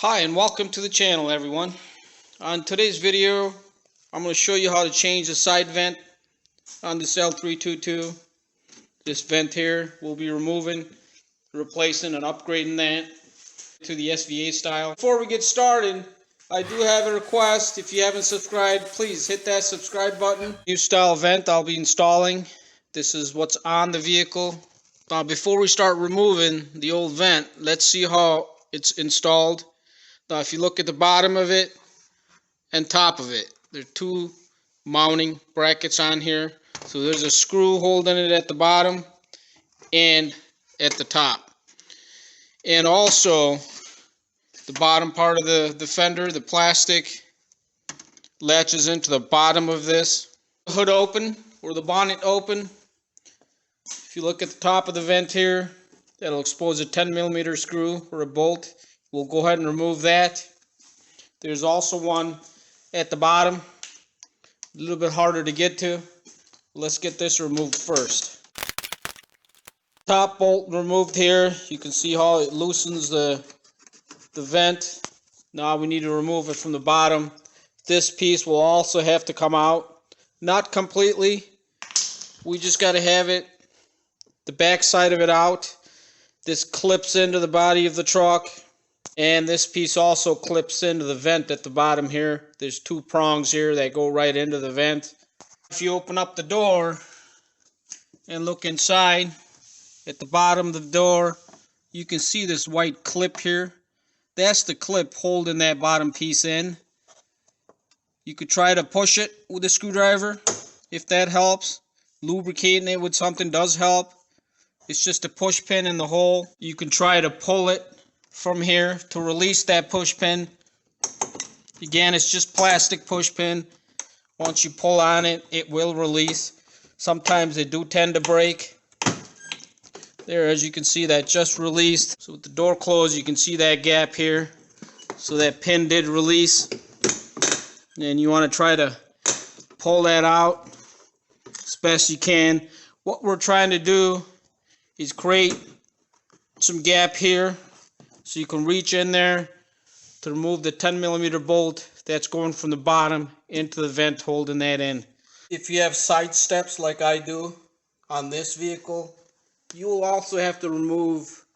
Hi and welcome to the channel, everyone. On today's video I'm going to show you how to change the side vent on this L322. This vent here we'll be removing, replacing and upgrading that to the SVA style. Before we get started, I do have a request. If you haven't subscribed, please hit that subscribe button. New style vent I'll be installing. This is what's on the vehicle. Now before we start removing the old vent, let's see how it's installed. Now if you look at the bottom of it and top of it, there are two mounting brackets on here. So there's a screw holding it at the bottom and at the top. And also the bottom part of the fender, the plastic, latches into the bottom of this. The hood open or the bonnet open. If you look at the top of the vent here, that'll expose a 10mm screw or a bolt. We'll go ahead and remove that. There's also one at the bottom, a little bit harder to get to. Let's get this removed first. Top bolt removed here. You can see how it loosens the vent. Now we need to remove it from the bottom. This piece will also have to come out. Not completely. We just got to have it, the back side of it out. This clips into the body of the truck. And this piece also clips into the vent at the bottom here. There's two prongs here that go right into the vent. If you open up the door and look inside, at the bottom of the door, you can see this white clip here. That's the clip holding that bottom piece in. You could try to push it with a screwdriver if that helps. Lubricating it with something does help. It's just a push pin in the hole. You can try to pull it from here to release that push pin. Again, it's just plastic push pin. Once you pull on it, it will release. Sometimes they do tend to break. There, as you can see, that just released. So with the door closed, you can see that gap here. So that pin did release. And you want to try to pull that out as best you can. What we're trying to do is create some gap here, so you can reach in there to remove the 10mm bolt that's going from the bottom into the vent holding that in. If you have side steps like I do on this vehicle, you will also have to remove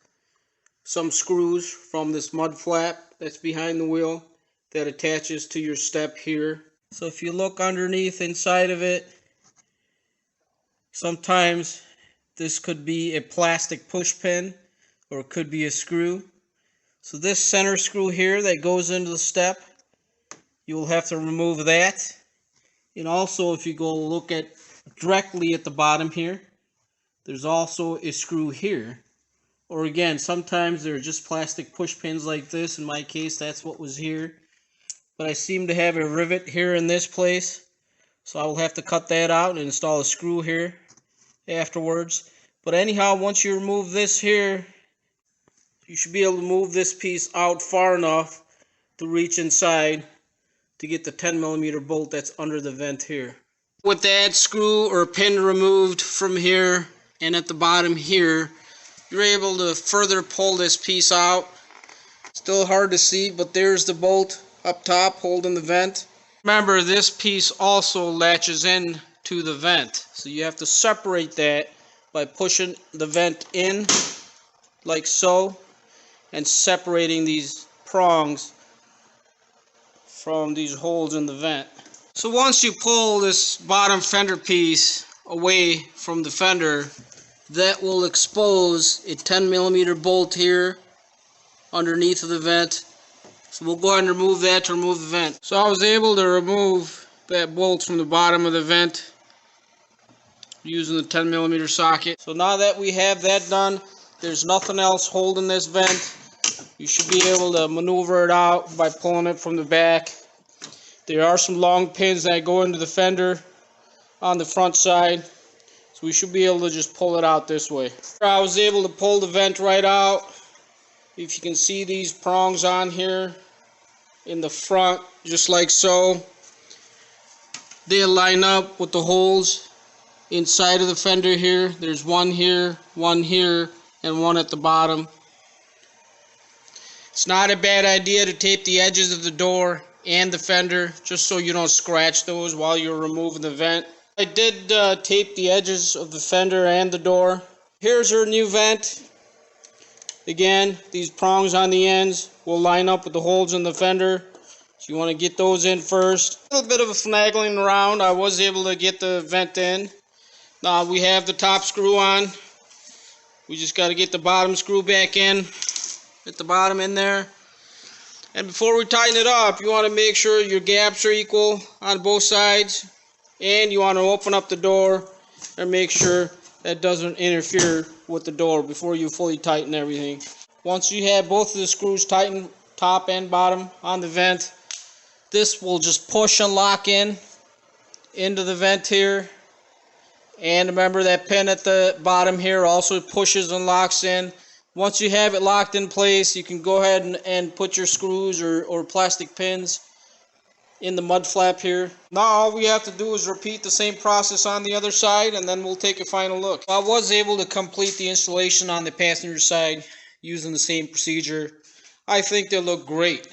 some screws from this mud flap that's behind the wheel that attaches to your step here. So if you look underneath inside of it, sometimes this could be a plastic push pin or it could be a screw. So this center screw here that goes into the step, you will have to remove that. And also if you go look at directly at the bottom here, there's also a screw here. Or again, sometimes they're just plastic push pins like this. In my case, that's what was here. But I seem to have a rivet here in this place. So I will have to cut that out and install a screw here afterwards. But anyhow, once you remove this here, you should be able to move this piece out far enough to reach inside to get the 10mm bolt that's under the vent here. With that screw or pin removed from here and at the bottom here, you're able to further pull this piece out. Still hard to see, but there's the bolt up top holding the vent. Remember, this piece also latches in to the vent, so you have to separate that by pushing the vent in like so, and separating these prongs from these holes in the vent. So once you pull this bottom fender piece away from the fender, that will expose a 10mm bolt here underneath of the vent. So we'll go ahead and remove that to remove the vent. So I was able to remove that bolt from the bottom of the vent using the 10mm socket. So now that we have that done, there's nothing else holding this vent. You should be able to maneuver it out by pulling it from the back. There are some long pins that go into the fender on the front side, so we should be able to just pull it out this way. I was able to pull the vent right out. If you can see these prongs on here in the front, just like so, they line up with the holes inside of the fender here. There's one here, and one at the bottom. It's not a bad idea to tape the edges of the door and the fender just so you don't scratch those while you're removing the vent. I did tape the edges of the fender and the door. Here's our new vent. Again, these prongs on the ends will line up with the holes in the fender. So you want to get those in first. A little bit of a finagling around. I was able to get the vent in. Now we have the top screw on. We just got to get the bottom screw back in. Get the bottom in there. And before we tighten it up, you want to make sure your gaps are equal on both sides. And you want to open up the door and make sure that doesn't interfere with the door before you fully tighten everything. Once you have both of the screws tightened, top and bottom, on the vent, this will just push and lock in into the vent here. And remember that pin at the bottom here also pushes and locks in. Once you have it locked in place, you can go ahead and put your screws or plastic pins in the mud flap here. Now all we have to do is repeat the same process on the other side, and then we'll take a final look. I was able to complete the installation on the passenger side using the same procedure. I think they look great.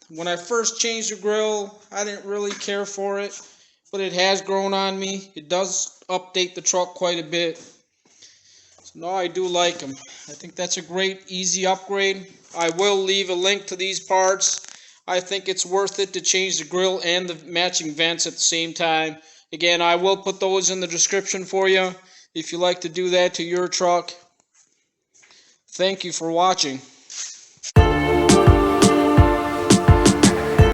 When I first changed the grill, I didn't really care for it, but it has grown on me. It does update the truck quite a bit. So now I do like them. I think that's a great, easy upgrade. I will leave a link to these parts. I think it's worth it to change the grill and the matching vents at the same time. Again, I will put those in the description for you if you like to do that to your truck. Thank you for watching.